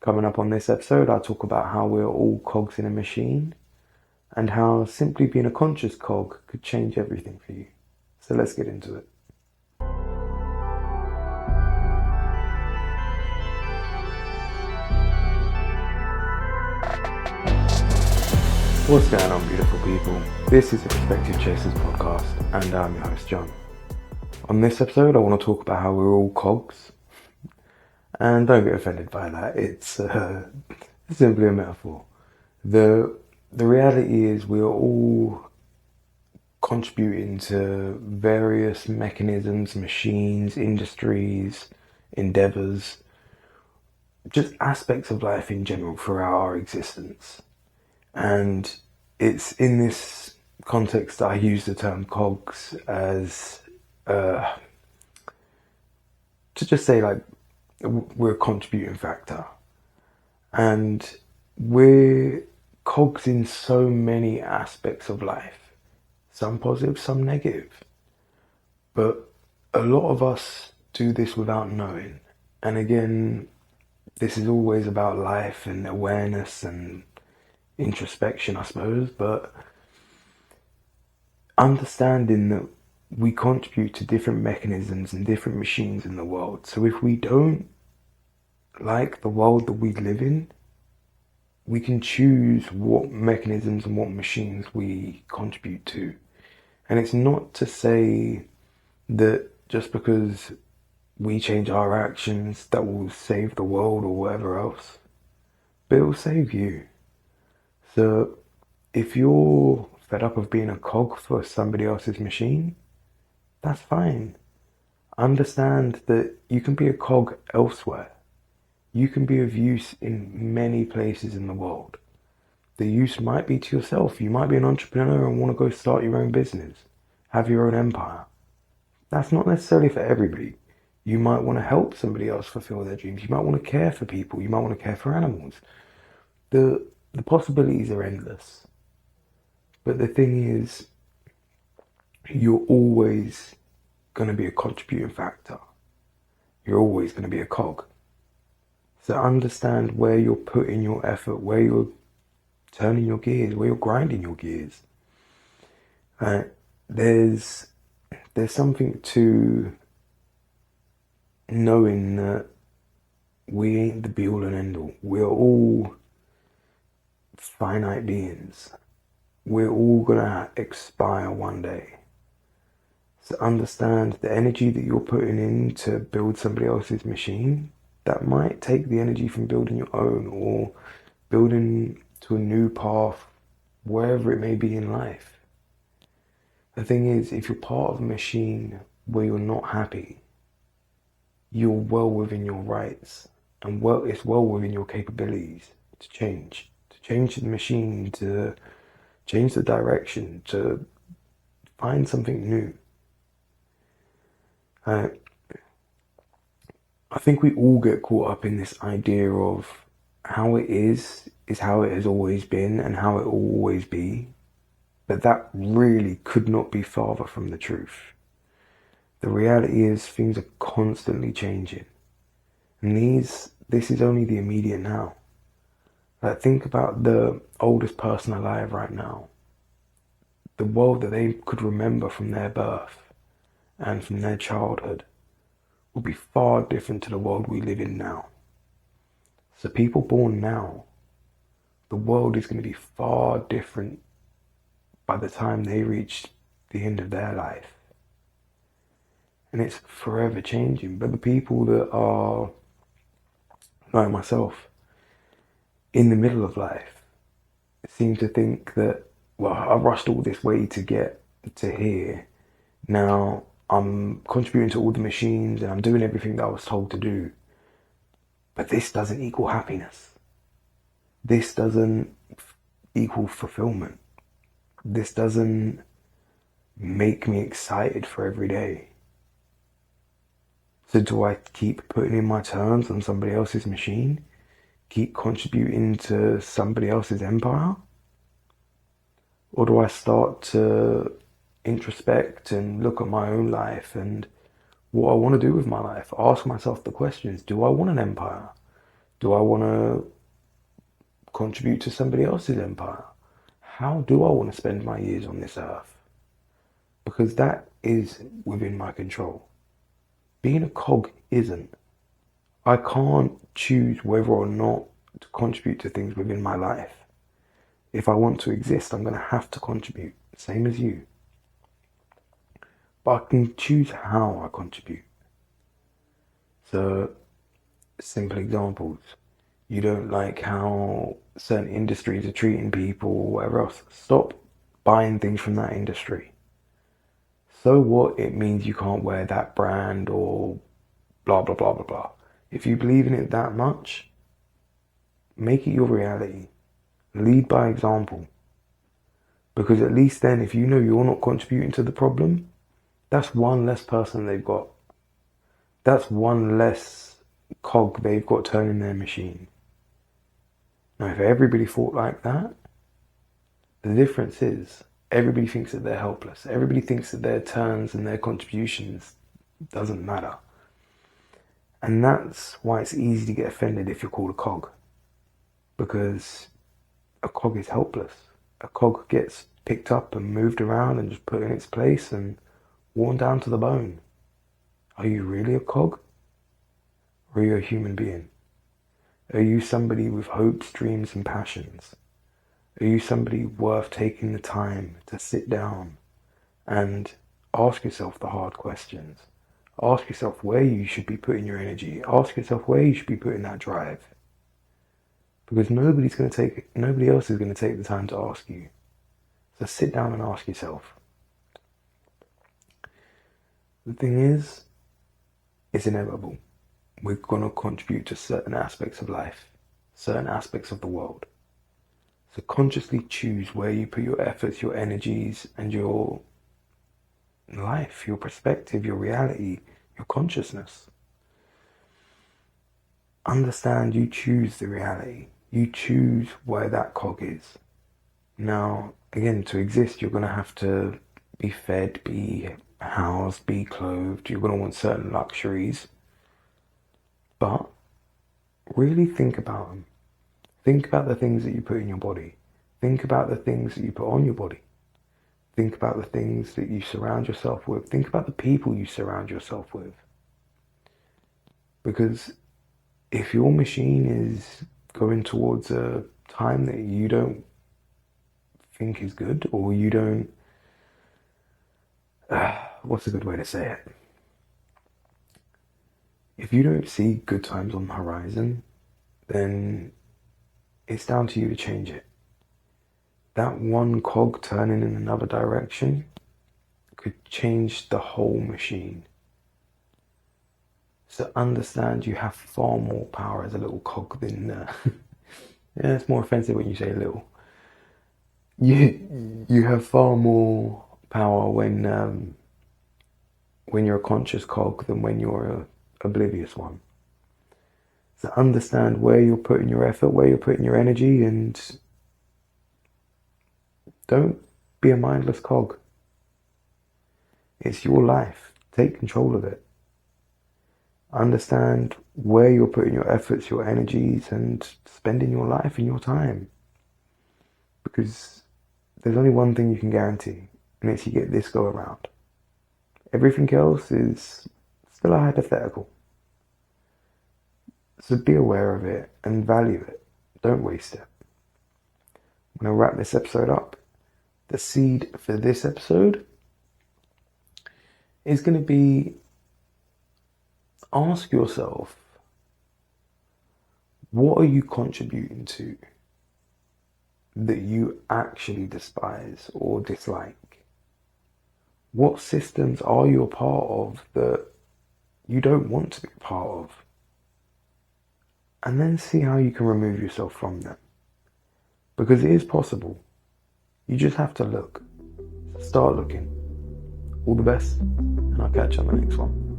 Coming up on this episode, I'll talk about how we're all cogs in a machine and how simply being a conscious cog could change everything for you. So let's get into it. What's going on, beautiful people? This is the Perspective Chasers podcast, and I'm your host, John. On this episode, I want to talk about how we're all cogs. And don't get offended by that, it's simply a metaphor. The reality is we're all contributing to various mechanisms, machines, industries, endeavors, just aspects of life in general throughout our existence. And it's in this context that I use the term cogs as to just say, like, we're a contributing factor. And we're cogs in so many aspects of life. Some positive, some negative. But a lot of us do this without knowing. And again, this is always about life and awareness and introspection, I suppose. But understanding that we contribute to different mechanisms and different machines in the world. So if we don't like the world that we live in, we can choose what mechanisms and what machines we contribute to. And it's not to say that just because we change our actions that will save the world or whatever else, but it will save you. So if you're fed up of being a cog for somebody else's machine, that's fine. Understand that you can be a cog elsewhere. You can be of use in many places in the world. The use might be to yourself. You might be an entrepreneur and want to go start your own business, have your own empire. That's not necessarily for everybody. You might want to help somebody else fulfill their dreams. You might want to care for people. You might want to care for animals. The possibilities are endless. But the thing is, you're always going to be a contributing factor. You're always going to be a cog. So understand where you're putting your effort, where you're turning your gears, where you're grinding your gears. There's something to knowing that we ain't the be all and end all. We're all finite beings. We're all gonna expire one day. So understand the energy that you're putting in to build somebody else's machine, that might take the energy from building your own or building to a new path, wherever it may be in life. The thing is, if you're part of a machine where you're not happy, you're well within your rights and it's well within your capabilities to change the machine, to change the direction, to find something new. I think we all get caught up in this idea of how it is how it has always been and how it will always be. But that really could not be farther from the truth. The reality is things are constantly changing. And this is only the immediate now. Like, think about the oldest person alive right now. The world that they could remember from their birth and from their childhood will be far different to the world we live in now. So people born now, the world is going to be far different by the time they reach the end of their life. And it's forever changing. But the people that are, like myself, in the middle of life, seem to think that, well, I rushed all this way to get to here. Now I'm contributing to all the machines and I'm doing everything that I was told to do. But this doesn't equal happiness. This doesn't equal fulfillment. This doesn't make me excited for every day. So do I keep putting in my turns on somebody else's machine? Keep contributing to somebody else's empire? Or do I start to introspect and look at my own life and what I want to do with my life? Ask myself the questions. Do I want an empire? Do I want to contribute to somebody else's empire? How do I want to spend my years on this earth? Because that is within my control. Being a cog isn't. I can't choose whether or not to contribute to things within my life. If I want to exist, I'm going to have to contribute, same as you. But I can choose how I contribute. So, simple examples. You don't like how certain industries are treating people or whatever else. Stop buying things from that industry. So what? It means you can't wear that brand or blah, blah, blah, blah, blah. If you believe in it that much, make it your reality. Lead by example. Because at least then, if you know you're not contributing to the problem, that's one less person they've got. That's one less cog they've got turning their machine. Now, if everybody thought like that, the difference is everybody thinks that they're helpless. Everybody thinks that their turns and their contributions doesn't matter. And that's why it's easy to get offended if you're called a cog. Because a cog is helpless. A cog gets picked up and moved around and just put in its place and worn down to the bone. Are you really a cog? Or are you a human being? Are you somebody with hopes, dreams, and passions? Are you somebody worth taking the time to sit down and ask yourself the hard questions? Ask yourself where you should be putting your energy. Ask yourself where you should be putting that drive. Because nobody else is going to take the time to ask you. So sit down and ask yourself. The thing is, it's inevitable. We're going to contribute to certain aspects of life, certain aspects of the world. So consciously choose where you put your efforts, your energies, and your life, your perspective, your reality, your consciousness. Understand you choose the reality. You choose where that cog is. Now, again, to exist, you're going to have to be fed, be housed, be clothed. You're going to want certain luxuries. But really think about them. Think about the things that you put in your body. Think about the things that you put on your body. Think about the things that you surround yourself with. Think about the people you surround yourself with. Because if your machine is going towards a time that you don't think is good, or you don't, what's a good way to say it? If you don't see good times on the horizon, then it's down to you to change it. That one cog turning in another direction could change the whole machine. So understand you have far more power as a little cog than... yeah, it's more offensive when you say little. You have far more power when you're a conscious cog than when you're an oblivious one. So understand where you're putting your effort, where you're putting your energy, and don't be a mindless cog. It's your life. Take control of it. Understand where you're putting your efforts, your energies, and spending your life and your time. Because there's only one thing you can guarantee, and it's you get this go around. Everything else is still a hypothetical. So be aware of it and value it. Don't waste it. I'm going to wrap this episode up. The seed for this episode is going to be, ask yourself, what are you contributing to that you actually despise or dislike? What systems are you a part of that you don't want to be a part of? And then see how you can remove yourself from them. Because it is possible. You just have to look. Start looking. All the best, and I'll catch you on the next one.